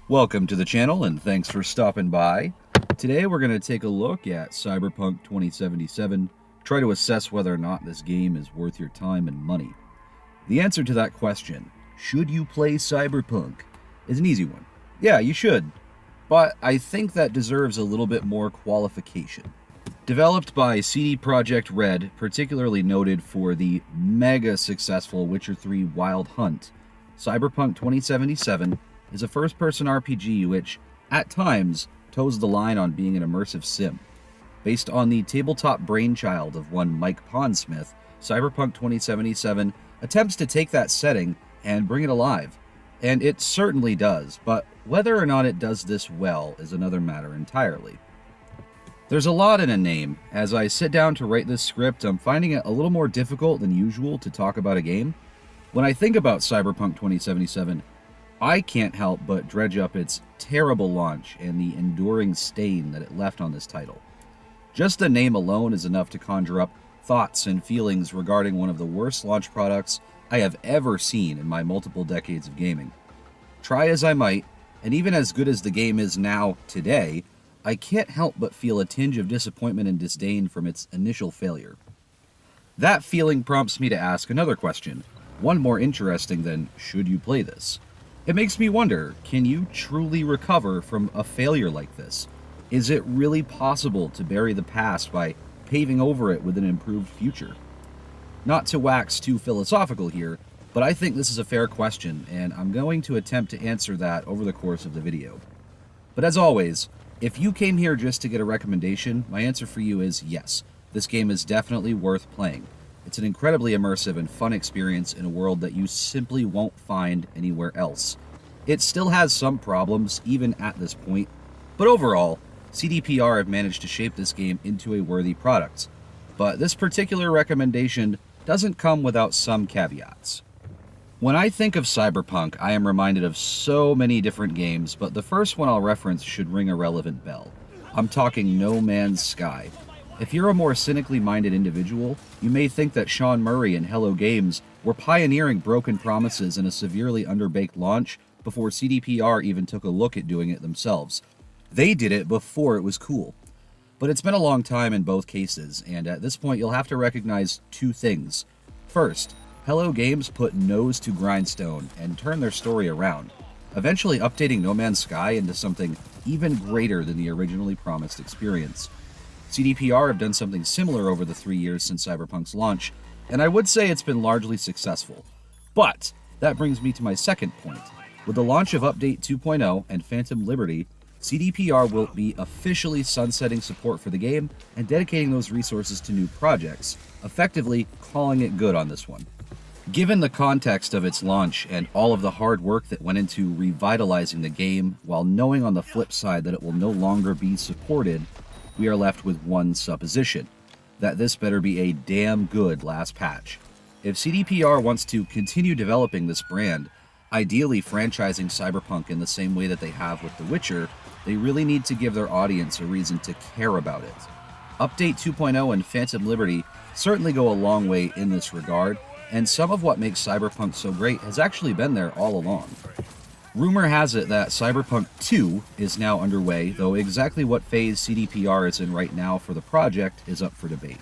Welcome to the channel and thanks for stopping by. Today we're going to take a look at Cyberpunk 2077, try to assess whether or not this game is worth your time and money. The answer to that question, should you play Cyberpunk, is an easy one. Yeah, you should, but I think that deserves a little bit more qualification. Developed by CD Projekt Red, particularly noted for the mega successful Witcher 3 Wild Hunt, Cyberpunk 2077 is a first-person RPG which, at times, toes the line on being an immersive sim. Based on the tabletop brainchild of one Mike Pondsmith, Cyberpunk 2077 attempts to take that setting and bring it alive. And it certainly does, but whether or not it does this well is another matter entirely. There's a lot in a name. As I sit down to write this script, I'm finding it a little more difficult than usual to talk about a game. When I think about Cyberpunk 2077, I can't help but dredge up its terrible launch and the enduring stain that it left on this title. Just the name alone is enough to conjure up thoughts and feelings regarding one of the worst launch products I have ever seen in my multiple decades of gaming. Try as I might, and even as good as the game is now today, I can't help but feel a tinge of disappointment and disdain from its initial failure. That feeling prompts me to ask another question, one more interesting than should you play this? It makes me wonder, can you truly recover from a failure like this? Is it really possible to bury the past by paving over it with an improved future? Not to wax too philosophical here, but I think this is a fair question, and I'm going to attempt to answer that over the course of the video. But as always, if you came here just to get a recommendation, my answer for you is yes, this game is definitely worth playing. It's an incredibly immersive and fun experience in a world that you simply won't find anywhere else. It still has some problems, even at this point, but overall, CDPR have managed to shape this game into a worthy product. But this particular recommendation doesn't come without some caveats. When I think of Cyberpunk, I am reminded of so many different games, but the first one I'll reference should ring a relevant bell. I'm talking No Man's Sky. If you're a more cynically minded individual, you may think that Sean Murray and Hello Games were pioneering broken promises in a severely underbaked launch before CDPR even took a look at doing it themselves. They did it before it was cool. But it's been a long time in both cases, and at this point you'll have to recognize two things. First, Hello Games put nose to grindstone and turned their story around, eventually updating No Man's Sky into something even greater than the originally promised experience. CDPR have done something similar over the 3 years since Cyberpunk's launch, and I would say it's been largely successful. But that brings me to my second point. With the launch of Update 2.0 and Phantom Liberty, CDPR will be officially sunsetting support for the game and dedicating those resources to new projects, effectively calling it good on this one. Given the context of its launch and all of the hard work that went into revitalizing the game, while knowing on the flip side that it will no longer be supported, we are left with one supposition, that this better be a damn good last patch. If CDPR wants to continue developing this brand, ideally franchising Cyberpunk in the same way that they have with The Witcher, they really need to give their audience a reason to care about it. Update 2.0 and Phantom Liberty certainly go a long way in this regard, and some of what makes Cyberpunk so great has actually been there all along. Rumor has it that Cyberpunk 2 is now underway, though exactly what phase CDPR is in right now for the project is up for debate.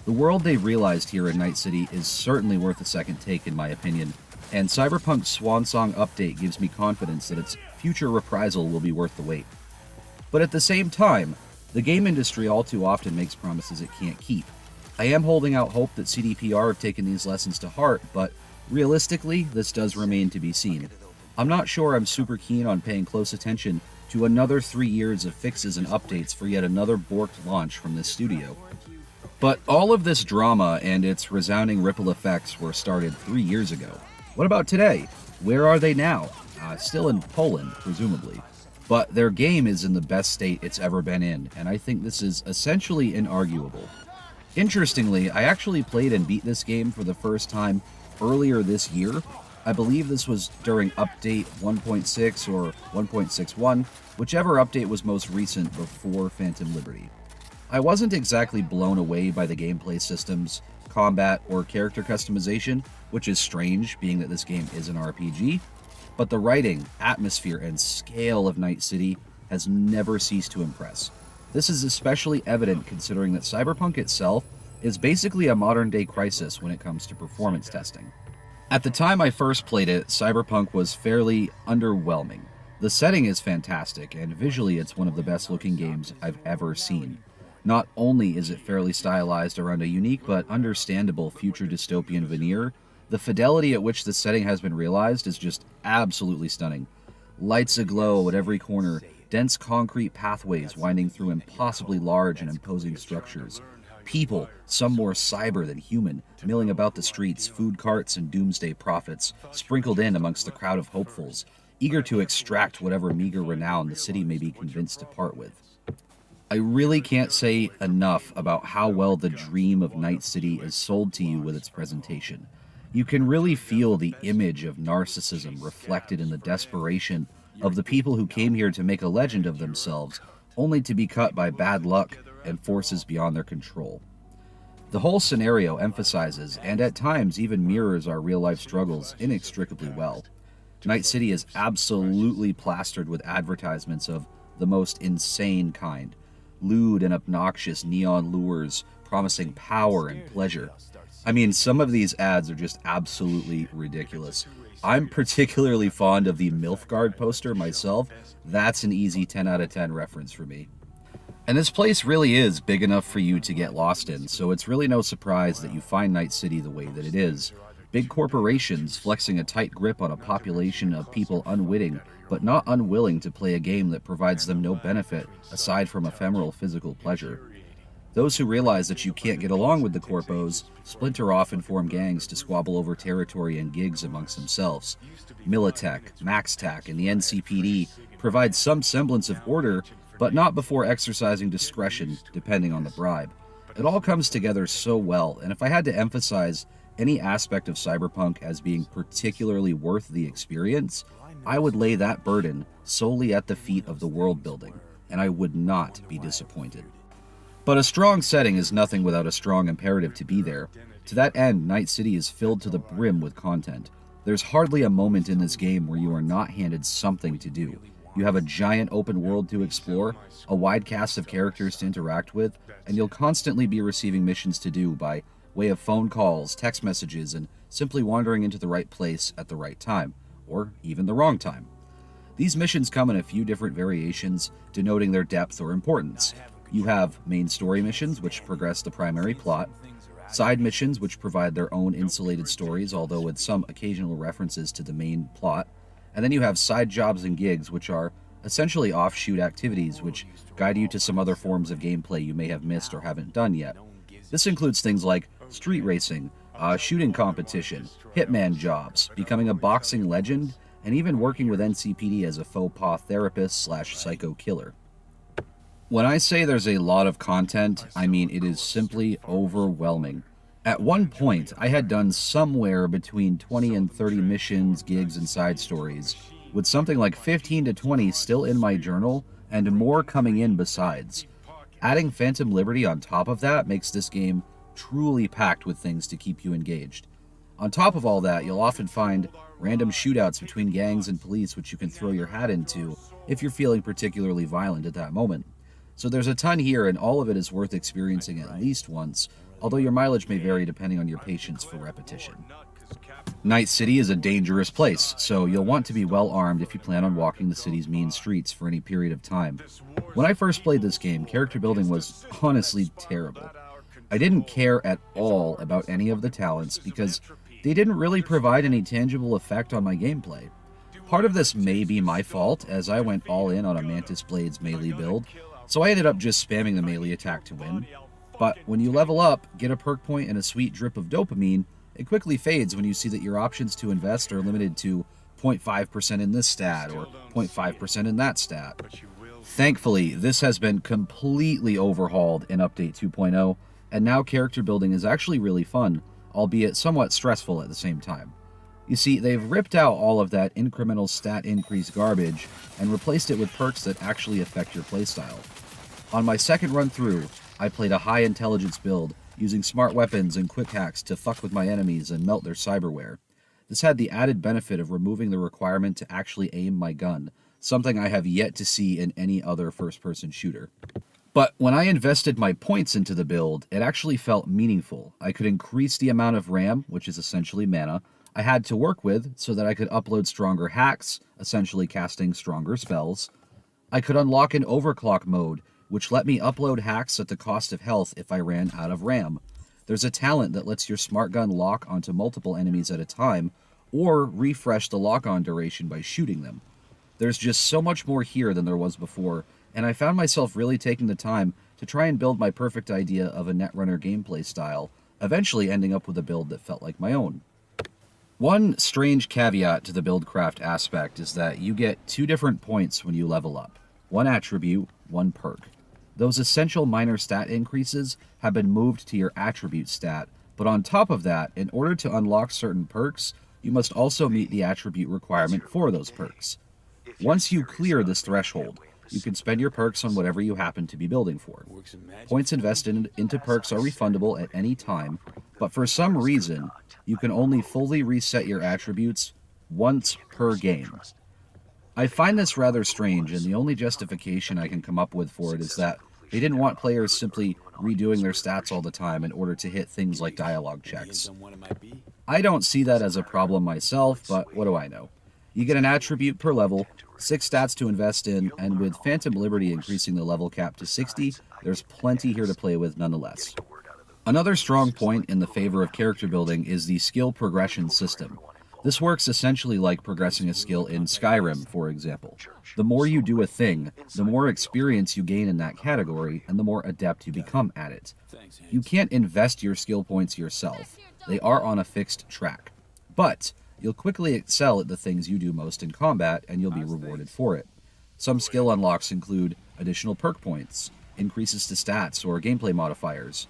The world they've realized here in Night City is certainly worth a second take in my opinion, and Cyberpunk's Swansong update gives me confidence that its future reprisal will be worth the wait. But at the same time, the game industry all too often makes promises it can't keep. I am holding out hope that CDPR have taken these lessons to heart, but realistically, this does remain to be seen. I'm not sure I'm super keen on paying close attention to another 3 years of fixes and updates for yet another borked launch from this studio. But all of this drama and its resounding ripple effects were started 3 years ago. What about today? Where are they now? Still in Poland, presumably. But their game is in the best state it's ever been in, and I think this is essentially inarguable. Interestingly, I actually played and beat this game for the first time earlier this year. I believe this was during update 1.6 or 1.61, whichever update was most recent before Phantom Liberty. I wasn't exactly blown away by the gameplay systems, combat, or character customization, which is strange being that this game is an RPG, But the writing, atmosphere, and scale of Night City has never ceased to impress. This is especially evident considering that Cyberpunk itself is basically a modern-day Crysis when it comes to performance testing. At the time I first played it, Cyberpunk was fairly underwhelming. The setting is fantastic, and visually it's one of the best-looking games I've ever seen. Not only is it fairly stylized around a unique but understandable future dystopian veneer, the fidelity at which the setting has been realized is just absolutely stunning. Lights aglow at every corner, dense concrete pathways winding through impossibly large and imposing structures. People, some more cyber than human, milling about the streets, food carts and doomsday prophets, sprinkled in amongst the crowd of hopefuls, eager to extract whatever meager renown the city may be convinced to part with. I really can't say enough about how well the dream of Night City is sold to you with its presentation. You can really feel the image of narcissism reflected in the desperation of the people who came here to make a legend of themselves, only to be cut by bad luck and forces beyond their control. The whole scenario emphasizes, and at times even mirrors our real-life struggles inextricably well. Night City is absolutely plastered with advertisements of the most insane kind. Lewd and obnoxious neon lures promising power and pleasure. I mean, some of these ads are just absolutely ridiculous. I'm particularly fond of the Milfgard poster myself. That's an easy 10 out of 10 reference for me. And this place really is big enough for you to get lost in, so it's really no surprise that you find Night City the way that it is. Big corporations flexing a tight grip on a population of people unwitting, but not unwilling to play a game that provides them no benefit aside from ephemeral physical pleasure. Those who realize that you can't get along with the corpos splinter off and form gangs to squabble over territory and gigs amongst themselves. Militech, MaxTac, and the NCPD provide some semblance of order, but not before exercising discretion depending on the bribe. It all comes together so well, and if I had to emphasize any aspect of Cyberpunk as being particularly worth the experience, I would lay that burden solely at the feet of the world building, and I would not be disappointed. But a strong setting is nothing without a strong imperative to be there. To that end, Night City is filled to the brim with content. There's hardly a moment in this game where you are not handed something to do. You have a giant open world to explore, a wide cast of characters to interact with, and you'll constantly be receiving missions to do by way of phone calls, text messages, and simply wandering into the right place at the right time, or even the wrong time. These missions come in a few different variations, denoting their depth or importance. You have main story missions, which progress the primary plot, side missions, which provide their own insulated stories, although with some occasional references to the main plot, and then you have side jobs and gigs, which are essentially offshoot activities which guide you to some other forms of gameplay you may have missed or haven't done yet. This includes things like street racing, shooting competition, hitman jobs, becoming a boxing legend, and even working with NCPD as a faux pas therapist/psycho killer. When I say there's a lot of content, I mean it is simply overwhelming. At one point, I had done somewhere between 20 and 30 missions, gigs, and side stories, with something like 15 to 20 still in my journal, and more coming in besides. Adding Phantom Liberty on top of that makes this game truly packed with things to keep you engaged. On top of all that, you'll often find random shootouts between gangs and police which you can throw your hat into if you're feeling particularly violent at that moment. So there's a ton here, and all of it is worth experiencing at least once, although your mileage may vary depending on your patience for repetition. Night City is a dangerous place, so you'll want to be well armed if you plan on walking the city's mean streets for any period of time. When I first played this game, character building was honestly terrible. I didn't care at all about any of the talents because they didn't really provide any tangible effect on my gameplay. Part of this may be my fault, as I went all in on a Mantis Blade's melee build, so I ended up just spamming the melee attack to win. But when you level up, get a perk point and a sweet drip of dopamine, it quickly fades when you see that your options to invest are limited to 0.5% in this stat or 0.5% in that stat. Thankfully, this has been completely overhauled in Update 2.0, and now character building is actually really fun, albeit somewhat stressful at the same time. You see, they've ripped out all of that incremental stat increase garbage and replaced it with perks that actually affect your playstyle. On my second run through, I played a high intelligence build, using smart weapons and quick hacks to fuck with my enemies and melt their cyberware. This had the added benefit of removing the requirement to actually aim my gun, something I have yet to see in any other first-person shooter. But when I invested my points into the build, it actually felt meaningful. I could increase the amount of RAM, which is essentially mana, I had to work with so that I could upload stronger hacks, essentially casting stronger spells. I could unlock an overclock mode, which let me upload hacks at the cost of health if I ran out of RAM. There's a talent that lets your smart gun lock onto multiple enemies at a time, or refresh the lock-on duration by shooting them. There's just so much more here than there was before, and I found myself really taking the time to try and build my perfect idea of a Netrunner gameplay style, eventually ending up with a build that felt like my own. One strange caveat to the buildcraft aspect is that you get 2 different points when you level up. One attribute, one perk. Those essential minor stat increases have been moved to your attribute stat, but on top of that, in order to unlock certain perks, you must also meet the attribute requirement for those perks. Once you clear this threshold, you can spend your perks on whatever you happen to be building for. Points invested into perks are refundable at any time, but for some reason, you can only fully reset your attributes once per game. I find this rather strange, and the only justification I can come up with for it is that they didn't want players simply redoing their stats all the time in order to hit things like dialogue checks. I don't see that as a problem myself, but what do I know? You get an attribute per level, 6 stats to invest in, and with Phantom Liberty increasing the level cap to 60, there's plenty here to play with nonetheless. Another strong point in the favor of character building is the skill progression system. This works essentially like progressing a skill in Skyrim, for example. The more you do a thing, the more experience you gain in that category, and the more adept you become at it. You can't invest your skill points yourself. They are on a fixed track. But you'll quickly excel at the things you do most in combat, and you'll be rewarded for it. Some skill unlocks include additional perk points, increases to stats, or gameplay modifiers.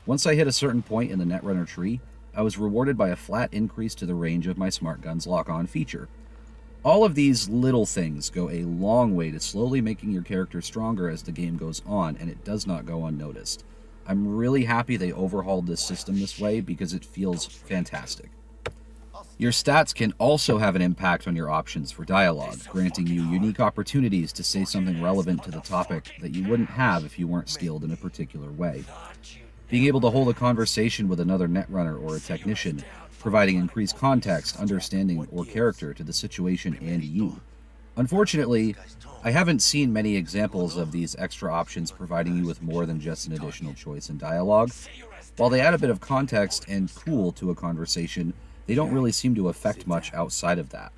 Once I hit a certain point in the Netrunner tree, I was rewarded by a flat increase to the range of my smart gun's lock-on feature. All of these little things go a long way to slowly making your character stronger as the game goes on, and it does not go unnoticed. I'm really happy they overhauled this system this way because it feels fantastic. Your stats can also have an impact on your options for dialogue, granting you unique opportunities to say something relevant to the topic that you wouldn't have if you weren't skilled in a particular way. Being able to hold a conversation with another netrunner or a technician, providing increased context, understanding, or character to the situation and you. Unfortunately, I haven't seen many examples of these extra options providing you with more than just an additional choice in dialogue. While they add a bit of context and cool to a conversation, they don't really seem to affect much outside of that.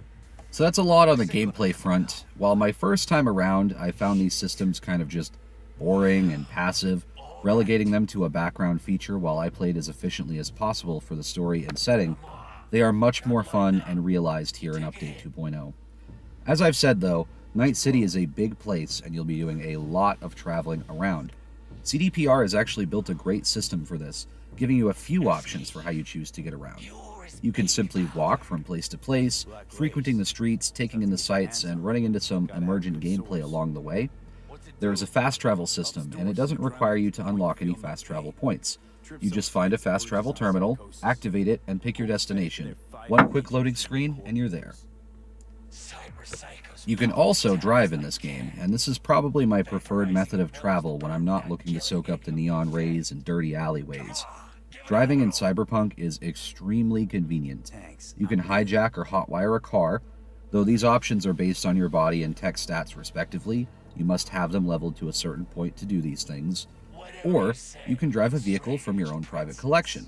So that's a lot on the gameplay front. While my first time around, I found these systems kind of just boring and passive, relegating them to a background feature while I played as efficiently as possible for the story and setting, they are much more fun and realized here in Update 2.0. As I've said though, Night City is a big place and you'll be doing a lot of traveling around. CDPR has actually built a great system for this, giving you a few options for how you choose to get around. You can simply walk from place to place, frequenting the streets, taking in the sights, and running into some emergent gameplay along the way. There is a fast travel system, and it doesn't require you to unlock any fast travel points. You just find a fast travel terminal, activate it, and pick your destination. One quick loading screen, and you're there. You can also drive in this game, and this is probably my preferred method of travel when I'm not looking to soak up the neon rays and dirty alleyways. Driving in Cyberpunk is extremely convenient. You can hijack or hotwire a car, though these options are based on your body and tech stats respectively. You must have them leveled to a certain point to do these things. Or you can drive a vehicle from your own private collection.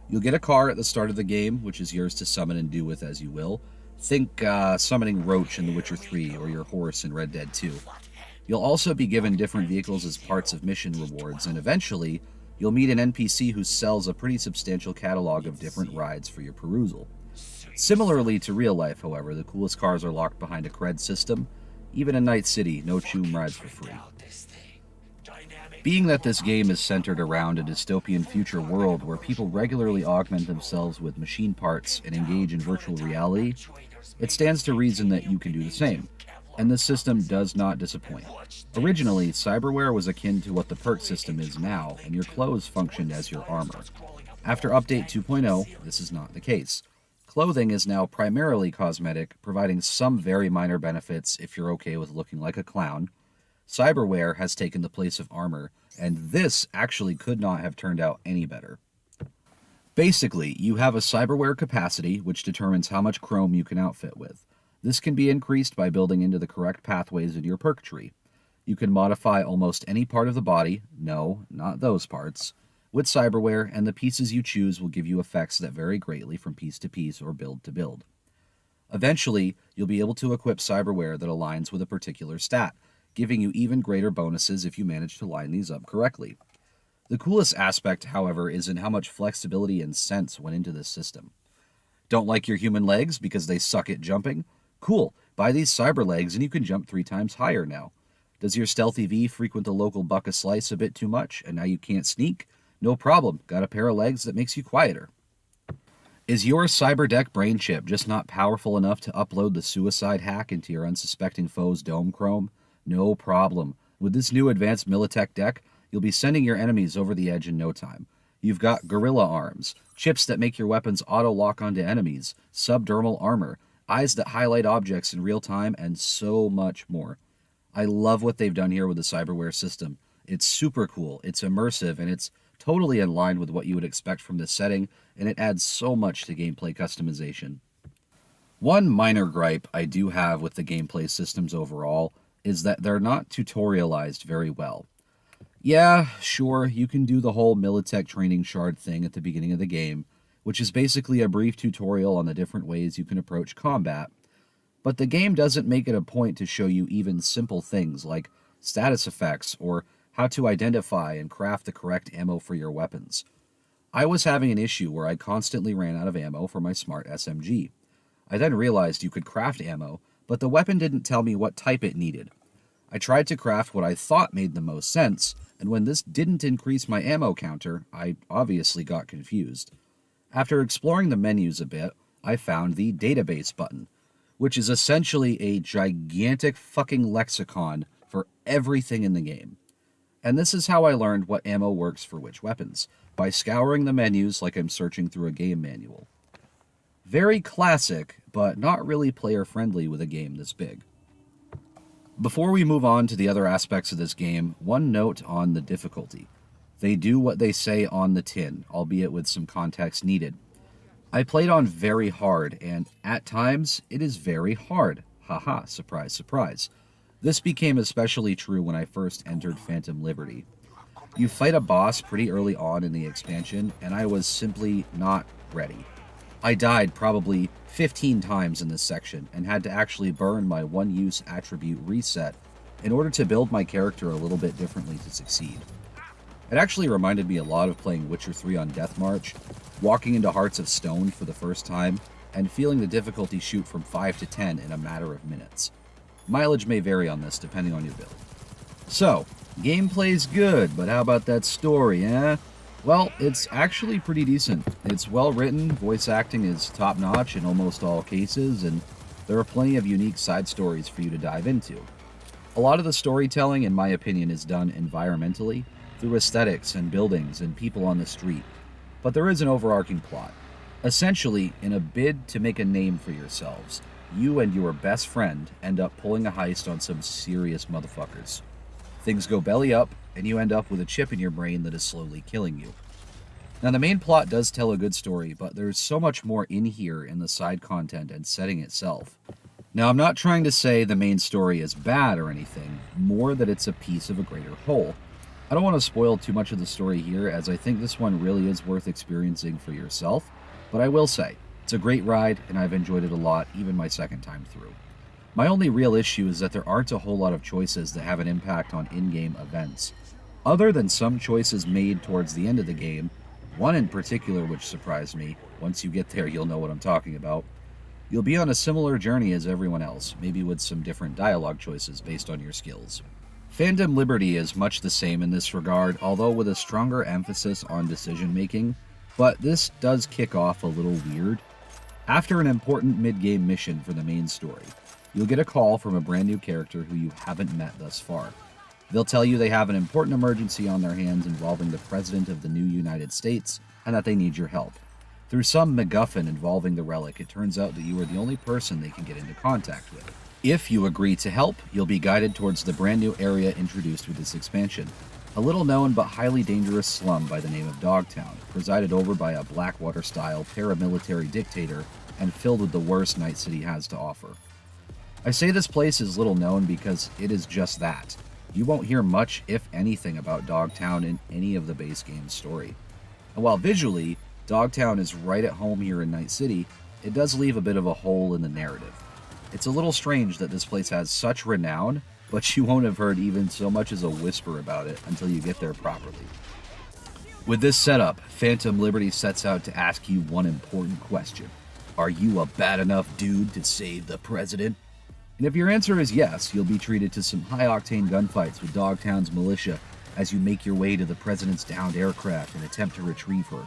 You'll get a car at the start of the game, which is yours to summon and do with as you will. Think summoning Roach in The Witcher 3 or your horse in Red Dead 2. You'll also be given different vehicles as parts of mission rewards, and eventually you'll meet an NPC who sells a pretty substantial catalog of different rides for your perusal. Similarly to real life, however, the coolest cars are locked behind a cred system. Even in Night City, no choom rides for free. Being that this game is centered around a dystopian future world where people regularly augment themselves with machine parts and engage in virtual reality, it stands to reason that you can do the same, and this system does not disappoint. Originally, cyberware was akin to what the perk system is now, and your clothes functioned as your armor. After Update 2.0, this is not the case. Clothing is now primarily cosmetic, providing some very minor benefits if you're okay with looking like a clown. Cyberware has taken the place of armor, and this actually could not have turned out any better. Basically, you have a cyberware capacity, which determines how much chrome you can outfit with. This can be increased by building into the correct pathways in your perk tree. You can modify almost any part of the body, no, not those parts, with cyberware, and the pieces you choose will give you effects that vary greatly from piece to piece or build to build. Eventually, you'll be able to equip cyberware that aligns with a particular stat, giving you even greater bonuses if you manage to line these up correctly. The coolest aspect, however, is in how much flexibility and sense went into this system. Don't like your human legs because they suck at jumping? Cool, buy these cyber legs and you can jump 3 times higher now. Does your stealthy V frequent the local buck a slice a bit too much and now you can't sneak? No problem, got a pair of legs that makes you quieter. Is your cyberdeck brain chip just not powerful enough to upload the suicide hack into your unsuspecting foe's dome chrome? No problem. With this new advanced Militech deck, you'll be sending your enemies over the edge in no time. You've got gorilla arms, chips that make your weapons auto-lock onto enemies, subdermal armor, eyes that highlight objects in real time, and so much more. I love what they've done here with the cyberware system. It's super cool, it's immersive, and it's totally in line with what you would expect from this setting, and it adds so much to gameplay customization. One minor gripe I do have with the gameplay systems overall is that they're not tutorialized very well. Yeah, sure, you can do the whole Militech training shard thing at the beginning of the game, which is basically a brief tutorial on the different ways you can approach combat, but the game doesn't make it a point to show you even simple things like status effects or how to identify and craft the correct ammo for your weapons. I was having an issue where I constantly ran out of ammo for my smart SMG. I then realized you could craft ammo, but the weapon didn't tell me what type it needed. I tried to craft what I thought made the most sense, and when this didn't increase my ammo counter, I obviously got confused. After exploring the menus a bit, I found the database button, which is essentially a gigantic fucking lexicon for everything in the game. And this is how I learned what ammo works for which weapons, by scouring the menus like I'm searching through a game manual. Very classic, but not really player-friendly with a game this big. Before we move on to the other aspects of this game, one note on the difficulty. They do what they say on the tin, albeit with some context needed. I played on very hard, and at times, it is very hard. Haha, surprise, surprise. This became especially true when I first entered Phantom Liberty. You fight a boss pretty early on in the expansion, and I was simply not ready. I died probably 15 times in this section, and had to actually burn my one-use attribute reset in order to build my character a little bit differently to succeed. It actually reminded me a lot of playing Witcher 3 on Death March, walking into Hearts of Stone for the first time, and feeling the difficulty shoot from 5 to 10 in a matter of minutes. Mileage may vary on this depending on your build. So, gameplay's good, but how about that story, eh? Well, it's actually pretty decent. It's well written, voice acting is top-notch in almost all cases, and there are plenty of unique side stories for you to dive into. A lot of the storytelling, in my opinion, is done environmentally, through aesthetics and buildings and people on the street, but there is an overarching plot. Essentially, in a bid to make a name for yourselves, you and your best friend end up pulling a heist on some serious motherfuckers. Things go belly up, and you end up with a chip in your brain that is slowly killing you. Now, the main plot does tell a good story, but there's so much more in here in the side content and setting itself. Now, I'm not trying to say the main story is bad or anything, more that it's a piece of a greater whole. I don't want to spoil too much of the story here, as I think this one really is worth experiencing for yourself, but I will say, it's a great ride, and I've enjoyed it a lot, even my second time through. My only real issue is that there aren't a whole lot of choices that have an impact on in-game events. Other than some choices made towards the end of the game, one in particular which surprised me, once you get there you'll know what I'm talking about, you'll be on a similar journey as everyone else, maybe with some different dialogue choices based on your skills. Phantom Liberty is much the same in this regard, although with a stronger emphasis on decision-making, but this does kick off a little weird. After an important mid-game mission for the main story, you'll get a call from a brand new character who you haven't met thus far. They'll tell you they have an important emergency on their hands involving the President of the new United States, and that they need your help. Through some MacGuffin involving the relic, it turns out that you are the only person they can get into contact with. If you agree to help, you'll be guided towards the brand new area introduced with this expansion. A little known but highly dangerous slum by the name of Dogtown, presided over by a Blackwater-style paramilitary dictator and filled with the worst Night City has to offer. I say this place is little known because it is just that. You won't hear much, if anything, about Dogtown in any of the base game's story. And while visually, Dogtown is right at home here in Night City, it does leave a bit of a hole in the narrative. It's a little strange that this place has such renown, but you won't have heard even so much as a whisper about it until you get there properly. With this setup, Phantom Liberty sets out to ask you one important question. Are you a bad enough dude to save the president? And if your answer is yes, you'll be treated to some high-octane gunfights with Dogtown's militia as you make your way to the president's downed aircraft and attempt to retrieve her.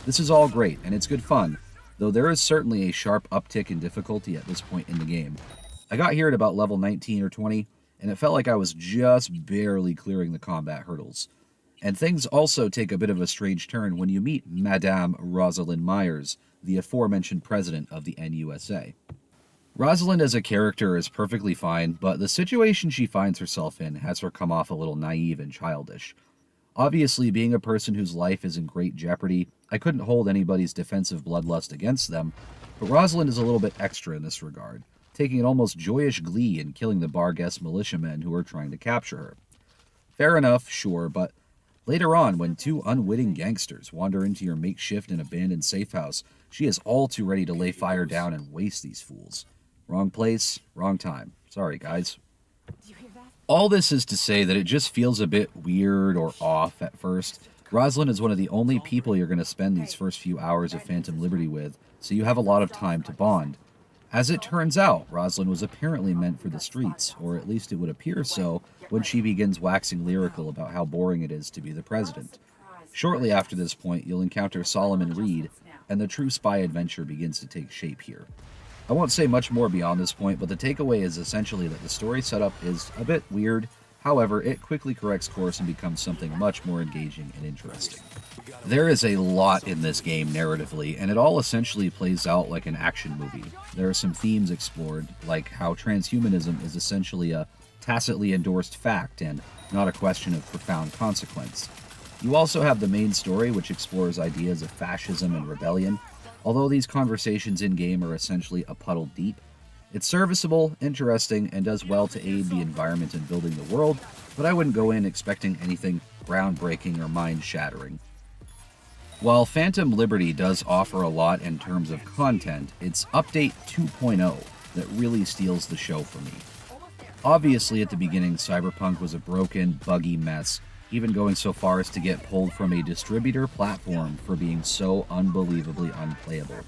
This is all great, and it's good fun, though there is certainly a sharp uptick in difficulty at this point in the game. I got here at about level 19 or 20, and it felt like I was just barely clearing the combat hurdles. And things also take a bit of a strange turn when you meet Madame Rosalind Myers, the aforementioned president of the NUSA. Rosalind as a character is perfectly fine, but the situation she finds herself in has her come off a little naive and childish. Obviously, being a person whose life is in great jeopardy, I couldn't hold anybody's defensive bloodlust against them, but Rosalind is a little bit extra in this regard, taking an almost joyous glee in killing the Barghest militiamen who are trying to capture her. Fair enough, sure, but later on, when two unwitting gangsters wander into your makeshift and abandoned safe house, she is all too ready to lay fire down and waste these fools. Wrong place, wrong time. Sorry, guys. All this is to say that it just feels a bit weird or off at first. Rosalind is one of the only people you're going to spend these first few hours of Phantom Liberty with, so you have a lot of time to bond. As it turns out, Rosalind was apparently meant for the streets, or at least it would appear so, when she begins waxing lyrical about how boring it is to be the president. Shortly after this point, you'll encounter Solomon Reed, and the true spy adventure begins to take shape here. I won't say much more beyond this point, but the takeaway is essentially that the story setup is a bit weird. However, it quickly corrects course and becomes something much more engaging and interesting. There is a lot in this game narratively, and it all essentially plays out like an action movie. There are some themes explored, like how transhumanism is essentially a tacitly endorsed fact and not a question of profound consequence. You also have the main story, which explores ideas of fascism and rebellion. Although these conversations in-game are essentially a puddle deep, it's serviceable, interesting, and does well to aid the environment in building the world, but I wouldn't go in expecting anything groundbreaking or mind-shattering. While Phantom Liberty does offer a lot in terms of content, it's Update 2.0 that really steals the show for me. Obviously, at the beginning, Cyberpunk was a broken, buggy mess, even going so far as to get pulled from a distributor platform for being so unbelievably unplayable.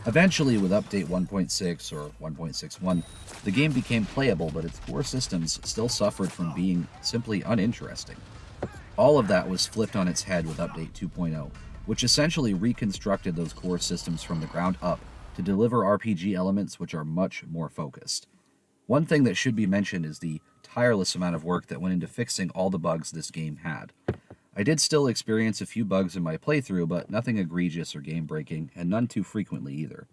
Eventually, with Update 1.6 or 1.61, the game became playable, but its core systems still suffered from being simply uninteresting. All of that was flipped on its head with Update 2.0, which essentially reconstructed those core systems from the ground up to deliver RPG elements which are much more focused. One thing that should be mentioned is the tireless amount of work that went into fixing all the bugs this game had. I did still experience a few bugs in my playthrough, but nothing egregious or game-breaking, and none too frequently either.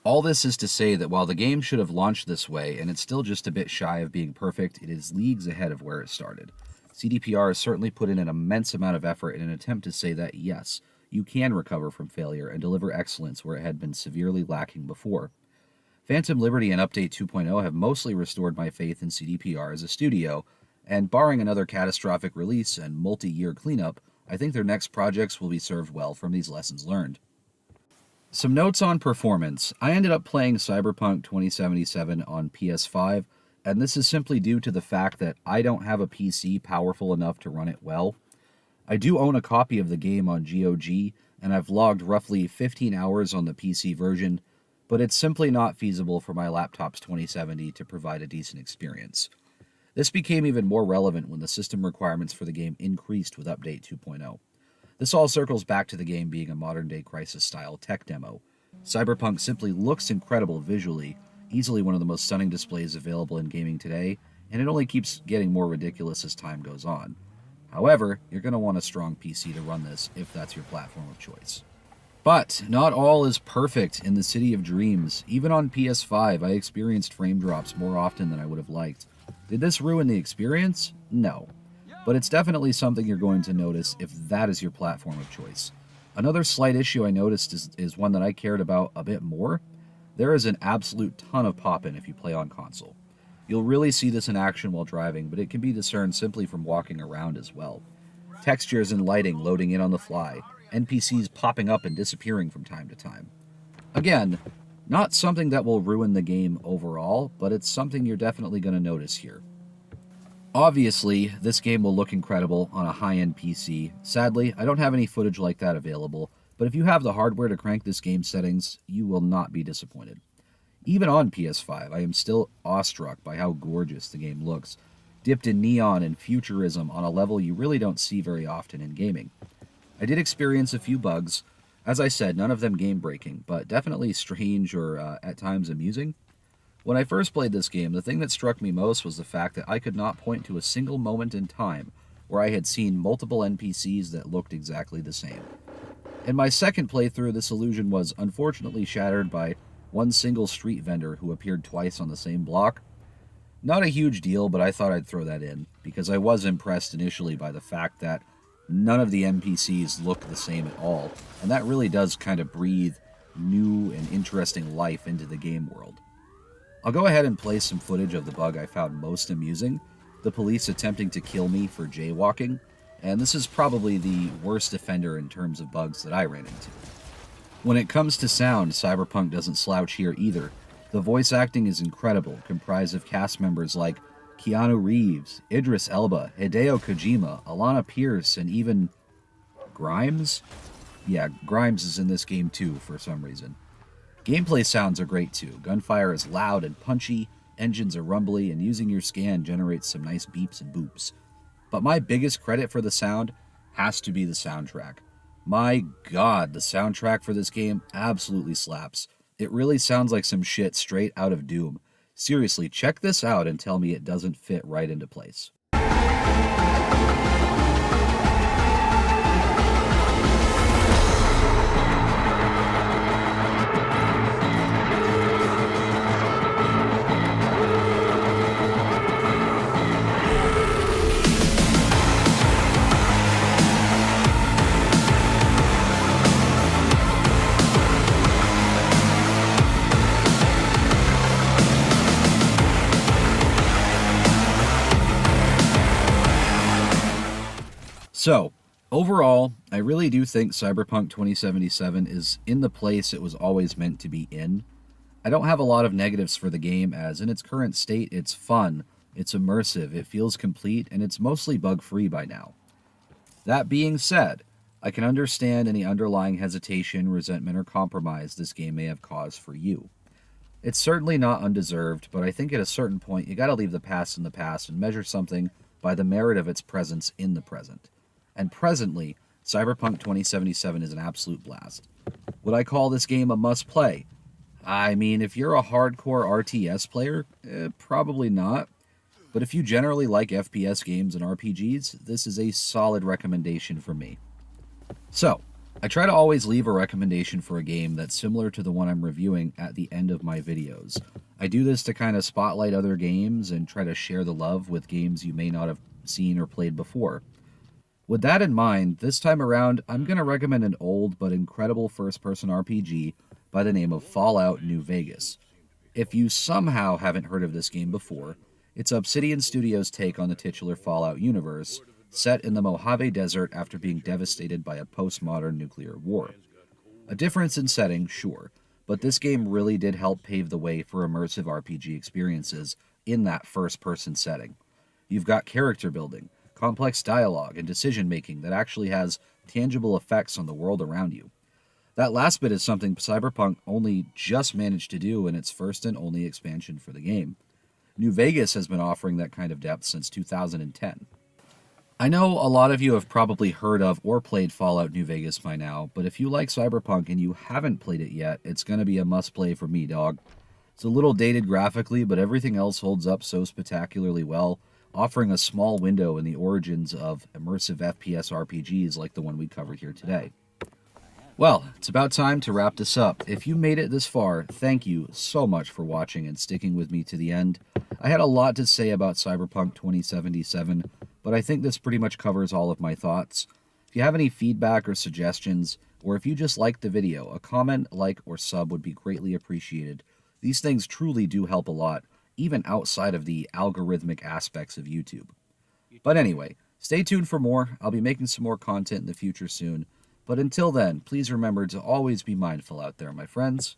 All this is to say that while the game should have launched this way, and it's still just a bit shy of being perfect, it is leagues ahead of where it started. CDPR has certainly put in an immense amount of effort in an attempt to say that, yes, you can recover from failure and deliver excellence where it had been severely lacking before. Phantom Liberty and Update 2.0 have mostly restored my faith in CDPR as a studio, and barring another catastrophic release and multi-year cleanup, I think their next projects will be served well from these lessons learned. Some notes on performance. I ended up playing Cyberpunk 2077 on PS5, and this is simply due to the fact that I don't have a PC powerful enough to run it well. I do own a copy of the game on GOG, and I've logged roughly 15 hours on the PC version, but it's simply not feasible for my laptop's 2070 to provide a decent experience. This became even more relevant when the system requirements for the game increased with Update 2.0. This all circles back to the game being a modern-day Crysis-style tech demo. Cyberpunk simply looks incredible visually, easily one of the most stunning displays available in gaming today, and it only keeps getting more ridiculous as time goes on. However, you're going to want a strong PC to run this if that's your platform of choice. But not all is perfect in the City of Dreams. Even on PS5, I experienced frame drops more often than I would have liked. Did this ruin the experience? No. But it's definitely something you're going to notice if that is your platform of choice. Another slight issue I noticed is one that I cared about a bit more. There is an absolute ton of pop-in if you play on console. You'll really see this in action while driving, but it can be discerned simply from walking around as well. Textures and lighting loading in on the fly, NPCs popping up and disappearing from time to time. Again, not something that will ruin the game overall, but it's something you're definitely going to notice here. Obviously, this game will look incredible on a high-end PC. Sadly, I don't have any footage like that available, but if you have the hardware to crank this game's settings, you will not be disappointed. Even on PS5, I am still awestruck by how gorgeous the game looks, dipped in neon and futurism on a level you really don't see very often in gaming. I did experience a few bugs. As I said, none of them game-breaking, but definitely strange or at times amusing. When I first played this game, the thing that struck me most was the fact that I could not point to a single moment in time where I had seen multiple NPCs that looked exactly the same. In my second playthrough, this illusion was unfortunately shattered by one single street vendor who appeared twice on the same block. Not a huge deal, but I thought I'd throw that in, because I was impressed initially by the fact that none of the NPCs look the same at all, and that really does kind of breathe new and interesting life into the game world. I'll go ahead and play some footage of the bug I found most amusing, the police attempting to kill me for jaywalking, and this is probably the worst offender in terms of bugs that I ran into. When it comes to sound, Cyberpunk doesn't slouch here either. The voice acting is incredible, comprised of cast members like Keanu Reeves, Idris Elba, Hideo Kojima, Alana Pierce, and even Grimes? Yeah, Grimes is in this game too, for some reason. Gameplay sounds are great too. Gunfire is loud and punchy, engines are rumbly, and using your scan generates some nice beeps and boops. But my biggest credit for the sound has to be the soundtrack. My god, the soundtrack for this game absolutely slaps. It really sounds like some shit straight out of Doom. Seriously, check this out and tell me it doesn't fit right into place. So, overall, I really do think Cyberpunk 2077 is in the place it was always meant to be in. I don't have a lot of negatives for the game, as in its current state, it's fun, it's immersive, it feels complete, and it's mostly bug-free by now. That being said, I can understand any underlying hesitation, resentment, or compromise this game may have caused for you. It's certainly not undeserved, but I think at a certain point you gotta leave the past in the past and measure something by the merit of its presence in the present. And presently, Cyberpunk 2077 is an absolute blast. Would I call this game a must-play? I mean, if you're a hardcore RTS player, probably not. But if you generally like FPS games and RPGs, this is a solid recommendation for me. So, I try to always leave a recommendation for a game that's similar to the one I'm reviewing at the end of my videos. I do this to kind of spotlight other games and try to share the love with games you may not have seen or played before. With that in mind, this time around, I'm going to recommend an old but incredible first-person RPG by the name of Fallout New Vegas. If you somehow haven't heard of this game before, it's Obsidian Studios' take on the titular Fallout universe, set in the Mojave Desert after being devastated by a postmodern nuclear war. A difference in setting, sure, but this game really did help pave the way for immersive RPG experiences in that first-person setting. You've got character building, complex dialogue, and decision-making that actually has tangible effects on the world around you. That last bit is something Cyberpunk only just managed to do in its first and only expansion for the game. New Vegas has been offering that kind of depth since 2010. I know a lot of you have probably heard of or played Fallout New Vegas by now, but if you like Cyberpunk and you haven't played it yet, it's going to be a must-play for me, dog. It's a little dated graphically, but everything else holds up so spectacularly well, offering a small window in the origins of immersive FPS RPGs like the one we covered here today. Well, it's about time to wrap this up. If you made it this far, thank you so much for watching and sticking with me to the end. I had a lot to say about Cyberpunk 2077, but I think this pretty much covers all of my thoughts. If you have any feedback or suggestions, or if you just liked the video, a comment, like, or sub would be greatly appreciated. These things truly do help a lot, even outside of the algorithmic aspects of YouTube. But anyway, stay tuned for more. I'll be making some more content in the future soon. But until then, please remember to always be mindful out there, my friends.